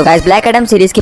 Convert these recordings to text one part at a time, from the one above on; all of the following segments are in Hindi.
तो गाइस ब्लैक एडम सीरीज की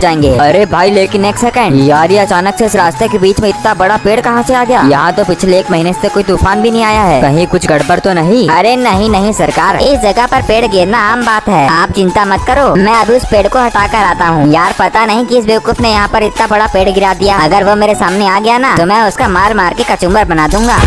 जाएंगे। अरे भाई लेकिन एक सेकंड यार, ये अचानक से इस रास्ते के बीच में इतना बड़ा पेड़ कहाँ से आ गया? यहाँ तो पिछले 1 महीने से कोई तूफान भी नहीं आया है, कहीं कुछ गड़बड़ तो नहीं? अरे नहीं नहीं सरकार, इस जगह पर पेड़ गिरना आम बात है, आप चिंता मत करो। मैं अभी उस पेड़ को हटा कर आता हूँ। यार पता नहीं किस बेवकूफ ने यहाँ पर इतना बड़ा पेड़ गिरा दिया। अगर वो मेरे सामने आ गया ना तो मैं उसका मार मार के कचुम्बर बना दूंगा।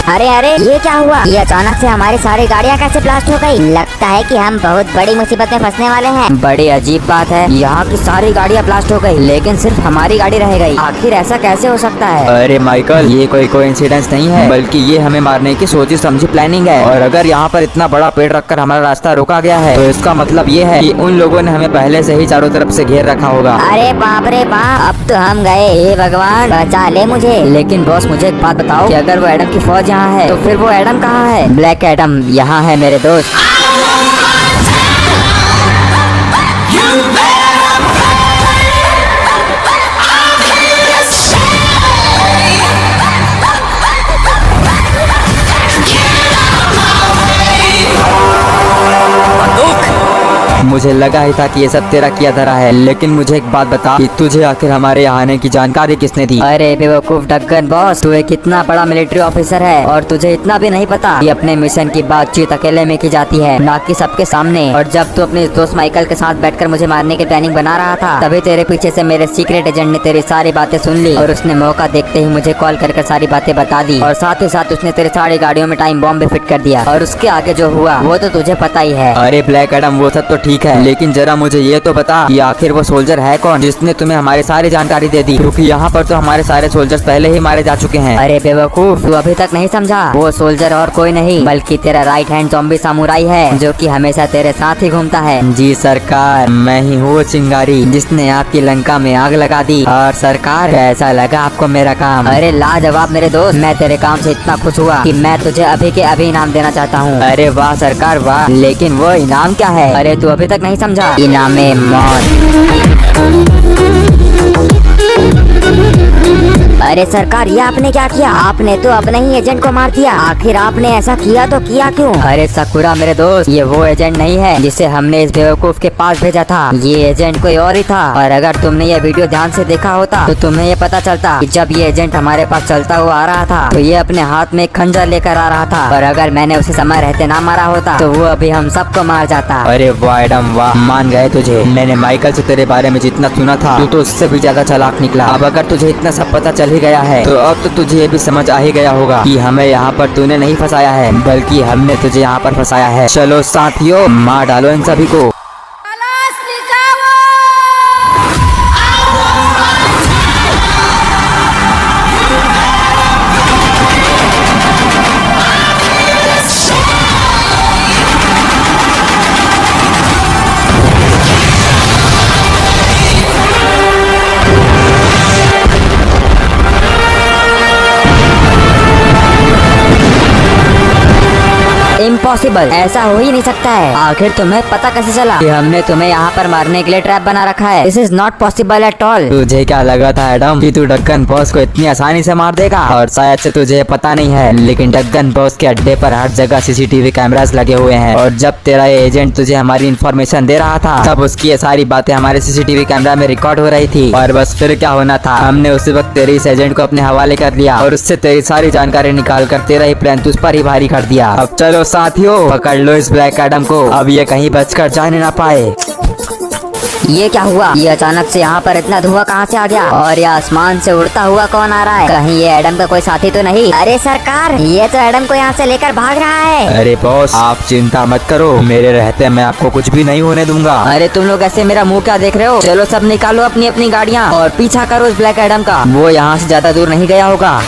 अरे अरे ये क्या हुआ? ये अचानक से हमारी सारी गाड़ियाँ कैसे ब्लास्ट हो गई? लगता है कि हम बहुत बड़ी मुसीबत में फंसने वाले हैं। बड़ी अजीब बात है, यहाँ की सारी गाड़ियाँ ब्लास्ट हो गई लेकिन सिर्फ हमारी गाड़ी रह गई। आखिर ऐसा कैसे हो सकता है? अरे माइकल, ये कोई कोइंसिडेंस नहीं है, बल्कि ये हमें मारने की सोची समझी प्लानिंग है। और अगर यहाँ पर इतना बड़ा पेड़ रखकर हमारा रास्ता रोका गया है तो इसका मतलब ये है कि उन लोगों ने हमें पहले से ही चारों तरफ से घेर रखा होगा। अरे बाप रे बाप, अब तो हम गए। हे भगवान बचा ले मुझे। लेकिन बॉस मुझे एक बात बताओ कि अगर वो एडम की फौज यहाँ है तो फिर वो एडम कहाँ है? ब्लैक एडम यहाँ है मेरे दोस्त। मुझे लगा ही था कि ये सब तेरा किया धरा है, लेकिन मुझे एक बात बता कि तुझे आखिर हमारे यहाँ आने की जानकारी किसने दी? अरे बेवकूफ ढक्कन बॉस, तू एक इतना बड़ा मिलिट्री ऑफिसर है और तुझे इतना भी नहीं पता कि अपने मिशन की बातचीत अकेले में की जाती है, ना कि सबके सामने। और जब तू अपने दोस्त माइकल के साथ बैठकर मुझे मारने की प्लानिंग बना रहा था, तभी तेरे पीछे से मेरे सीक्रेट एजेंट ने तेरी सारी बातें सुन ली और उसने मौका देखते ही मुझे कॉल कर सारी बातें बता दी। और साथ ही साथ उसने तेरी सारी गाड़ियों में टाइम बॉम्ब भी फिट कर दिया। और उसके आगे जो हुआ वो तो तुझे पता ही है। अरे ब्लैक एडम, वो सब तो ठीक है, लेकिन जरा मुझे ये तो बता कि आखिर वो सोल्जर है कौन जिसने तुम्हें हमारी सारी जानकारी दे दी? क्योंकि यहाँ पर तो हमारे सारे सोल्जर्स पहले ही मारे जा चुके हैं। अरे बेवकूफ, तू अभी तक नहीं समझा? वो सोल्जर और कोई नहीं बल्कि तेरा राइट हैंड ज़ॉम्बी सामुराई है, जो कि हमेशा तेरे साथ ही घूमता है। जी सरकार, मैं ही हूँ चिंगारी जिसने आपकी लंका में आग लगा दी। और सरकार, कैसा लगा आपको मेरा काम? अरे लाजवाब मेरे दोस्त, मैं तेरे काम से इतना खुश हुआ कि मैं तुझे अभी के अभी इनाम देना चाहता हूँ। अरे वाह सरकार वाह, लेकिन वो इनाम क्या है? अरे तू अभी तक नहीं समझा? इनामे मौत। अरे सरकार, ये आपने क्या किया? आपने तो अपने ही एजेंट को मार दिया। आखिर आपने ऐसा किया तो किया क्यों? अरे सकुरा मेरे दोस्त, ये वो एजेंट नहीं है जिसे हमने इस बेवकूफ के पास भेजा था। ये एजेंट कोई और ही था। और अगर तुमने ये वीडियो ध्यान से देखा होता तो तुम्हें ये पता चलता कि जब ये एजेंट हमारे पास चलता हुआ आ रहा था तो ये अपने हाथ में एक खंजर लेकर आ रहा था। और अगर मैंने उसे समय रहते ना मारा होता तो वो अभी हम सबको मार जाता। अरे वाह एडम वाह, मान गए तुझे। मैंने माइकल से तेरे बारे में जितना सुना था तू तो उससे भी ज्यादा चालाक निकला। अब अगर तुझे इतना सब पता चल ही गया है तो अब तो तुझे ये भी समझ आ ही गया होगा कि हमें यहाँ पर तूने नहीं फंसाया है, बल्कि हमने तुझे यहाँ पर फंसाया है। चलो साथियों, मार डालो इन सभी को। इम्पॉसिबल, ऐसा हो ही नहीं सकता है। आखिर तुम्हें पता कैसे चला कि हमने तुम्हें यहाँ पर मारने के लिए ट्रैप बना रखा है? This is not possible at all. तुझे क्या लगा था एडम कि तू ढक्कन बॉस को इतनी आसानी से मार देगा? और शायद से तुझे पता नहीं है, लेकिन ढक्कन बॉस के अड्डे पर हर जगह सीसीटीवी कैमरास लगे हुए हैं। और जब तेरा ये एजेंट तुझे हमारी इन्फॉर्मेशन दे रहा था तब उसकी ये सारी बातें हमारे सीसीटीवी कैमरा में रिकॉर्ड हो रही थी। और बस फिर क्या होना था, हमने उसी वक्त तेरे इस एजेंट को अपने हवाले कर दिया और उससे तेरी सारी जानकारी निकाल कर तेरा ही प्लान तुझ पर ही भारी कर दिया। अब चलो साथियों, पकड़ लो इस ब्लैक एडम को, अब ये कहीं बचकर जाने ना पाए। ये क्या हुआ? ये अचानक से यहाँ पर इतना धुआं कहाँ से आ गया? और ये आसमान से उड़ता हुआ कौन आ रहा है? कहीं ये एडम का कोई साथी तो नहीं? अरे सरकार, ये तो एडम को यहाँ से लेकर भाग रहा है। अरे बॉस, आप चिंता मत करो, मेरे रहते मैं आपको कुछ भी नहीं होने दूंगा। अरे तुम लोग ऐसे मेरा मुंह क्या देख रहे हो? चलो सब निकालो अपनी अपनी गाड़ियाँ और पीछा करो उस ब्लैक एडम का। वो यहाँ से ज्यादा दूर नहीं गया होगा।